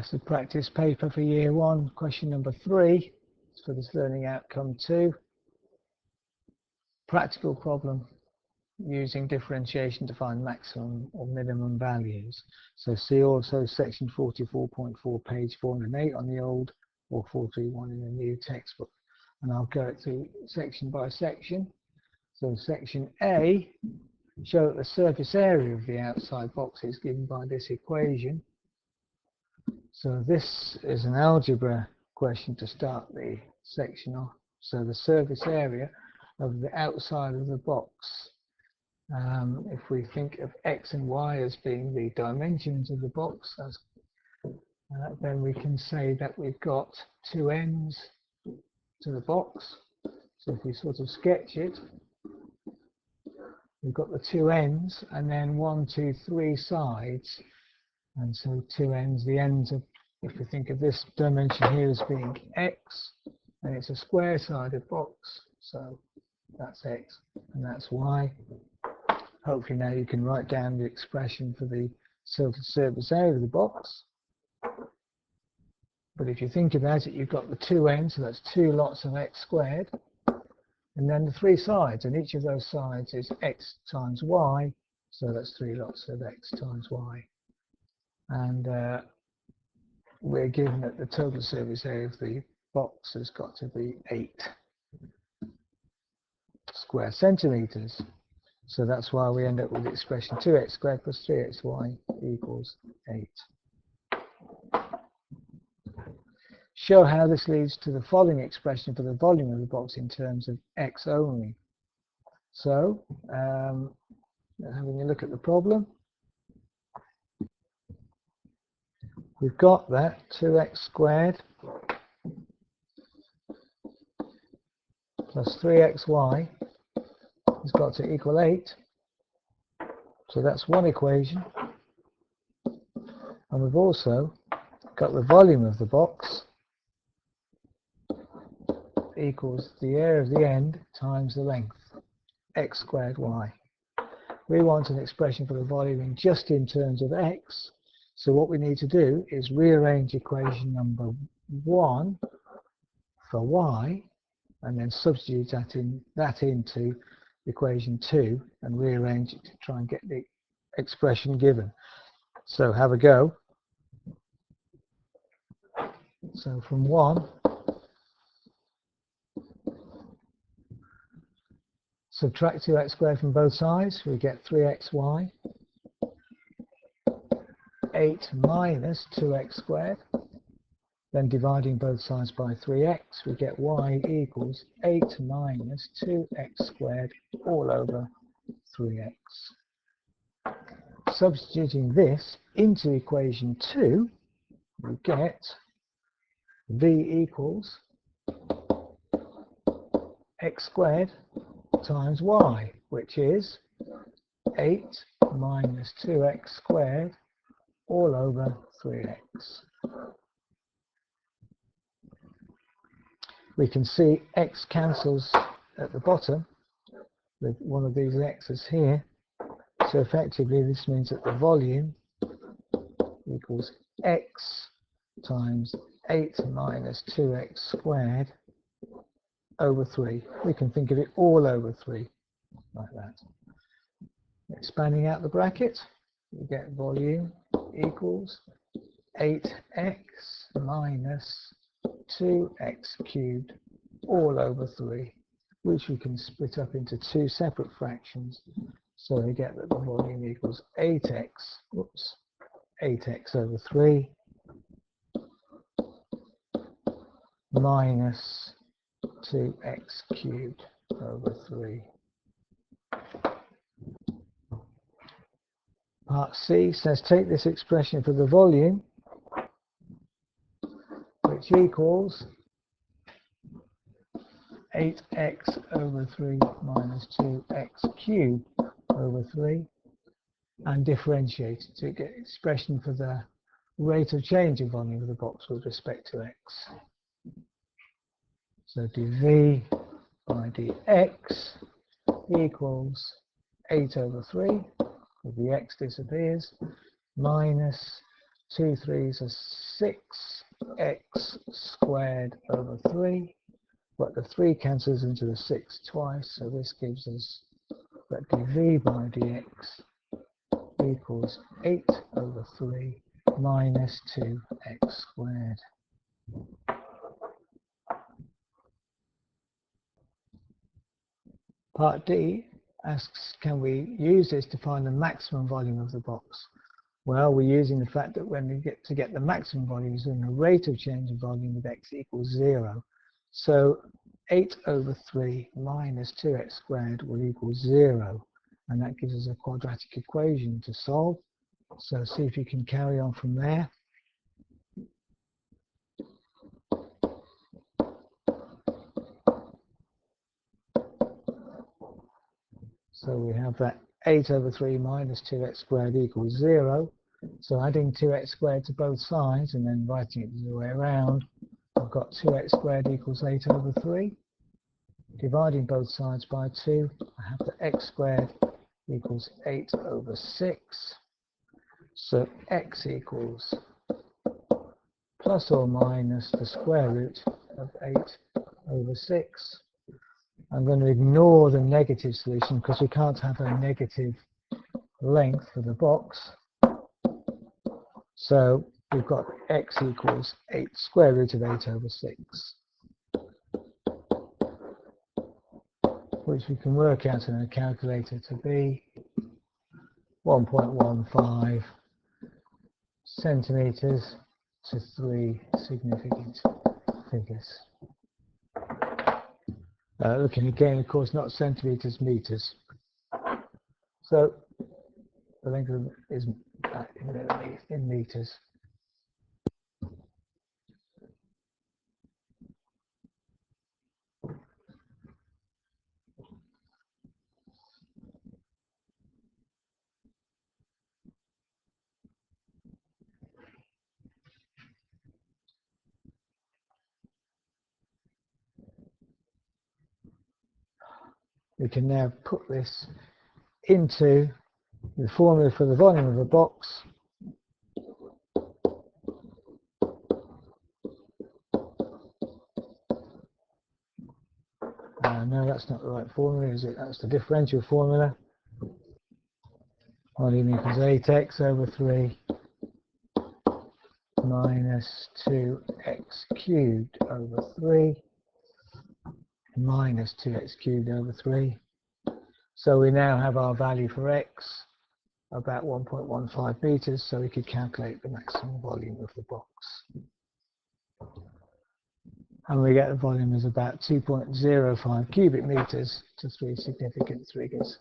So practice paper for year 1, question number 3 for this learning outcome 2. Practical problem using differentiation to find maximum or minimum values. So see also section 44.4, page 408 on the old, or 431 in the new textbook. And I'll go through section by section. So section A, show that the surface area of the outside box is given by this equation. So this is an algebra question to start the section off. So the surface area of the outside of the box. If we think of x and y as being the dimensions of the box, then we can say that we've got two ends to the box. So if we sort of sketch it, we've got the two ends and then 1, 2, 3 sides. And so two ends, the ends of, if we think of this dimension here as being x, and it's a square-sided box, so that's x and that's y. Hopefully now you can write down the expression for the surface area of the box. But if you think about it, you've got the two ends, so that's 2 lots of x squared, and then the 3 sides, and each of those sides is x times y, so that's 3 lots of x times y. And we're given that the total surface area of the box has got to be 8 square centimeters. So that's why we end up with the expression 2x squared plus 3xy equals 8. Show how this leads to the following expression for the volume of the box in terms of x only. So, having a look at the problem, we've got that 2x squared plus 3xy has got to equal 8. So that's one equation. And we've also got the volume of the box equals the area of the end times the length, x squared y. We want an expression for the volume just in terms of x. So what we need to do is rearrange equation number 1 for y, and then substitute that into equation 2 and rearrange it to try and get the expression given. So have a go. So from 1, subtract 2x squared from both sides, we get 3xy. 8 minus 2x squared. Then dividing both sides by 3x, we get y equals 8 minus 2x squared all over 3x. Substituting this into equation 2, we get v equals x squared times y, which is 8 minus 2x squared all over 3x. We can see x cancels at the bottom with one of these x's here. So effectively this means that the volume equals x times 8 minus 2x squared over 3. We can think of it all over 3 like that. Expanding out the bracket, we get volume equals 8x minus 2x cubed all over 3, which we can split up into 2 separate fractions. So we get that the volume equals 8x over 3 minus 2x cubed over 3. Part C says take this expression for the volume, which equals 8x over 3 minus 2x cubed over 3, and differentiate to get expression for the rate of change of volume of the box with respect to x. So dv by dx equals 8 over 3, the x disappears, minus 2 3s are 6x squared over 3, but the 3 cancels into the 6 twice, so this gives us that dv by dx equals 8 over 3 minus 2x squared. Part D asks, can we use this to find the maximum volume of the box? Well, we're using the fact that when we get the maximum volume is when the rate of change in volume of x equals 0. So 8 over 3 minus 2x squared will equal 0. And that gives us a quadratic equation to solve. So see if you can carry on from there. So we have that 8 over 3 minus 2x squared equals 0. So adding 2x squared to both sides and then writing it the other way around, I've got 2x squared equals 8 over 3. Dividing both sides by 2, I have that x squared equals 8 over 6. So x equals plus or minus the square root of 8 over 6. I'm going to ignore the negative solution because we can't have a negative length for the box. So we've got x equals 8 square root of 8 over 6, which we can work out in a calculator to be 1.15 centimeters to 3 significant figures. Looking again, of course, not centimeters, meters. So the length of is in meters. We can now put this into the formula for the volume of a box. No, that's not the right formula, is it? That's the differential formula. Volume equals 8x over 3 minus 2x cubed over 3 minus 2x cubed over 3. So we now have our value for x about 1.15 meters, so we could calculate the maximum volume of the box. And we get the volume as about 2.05 cubic meters to 3 significant figures.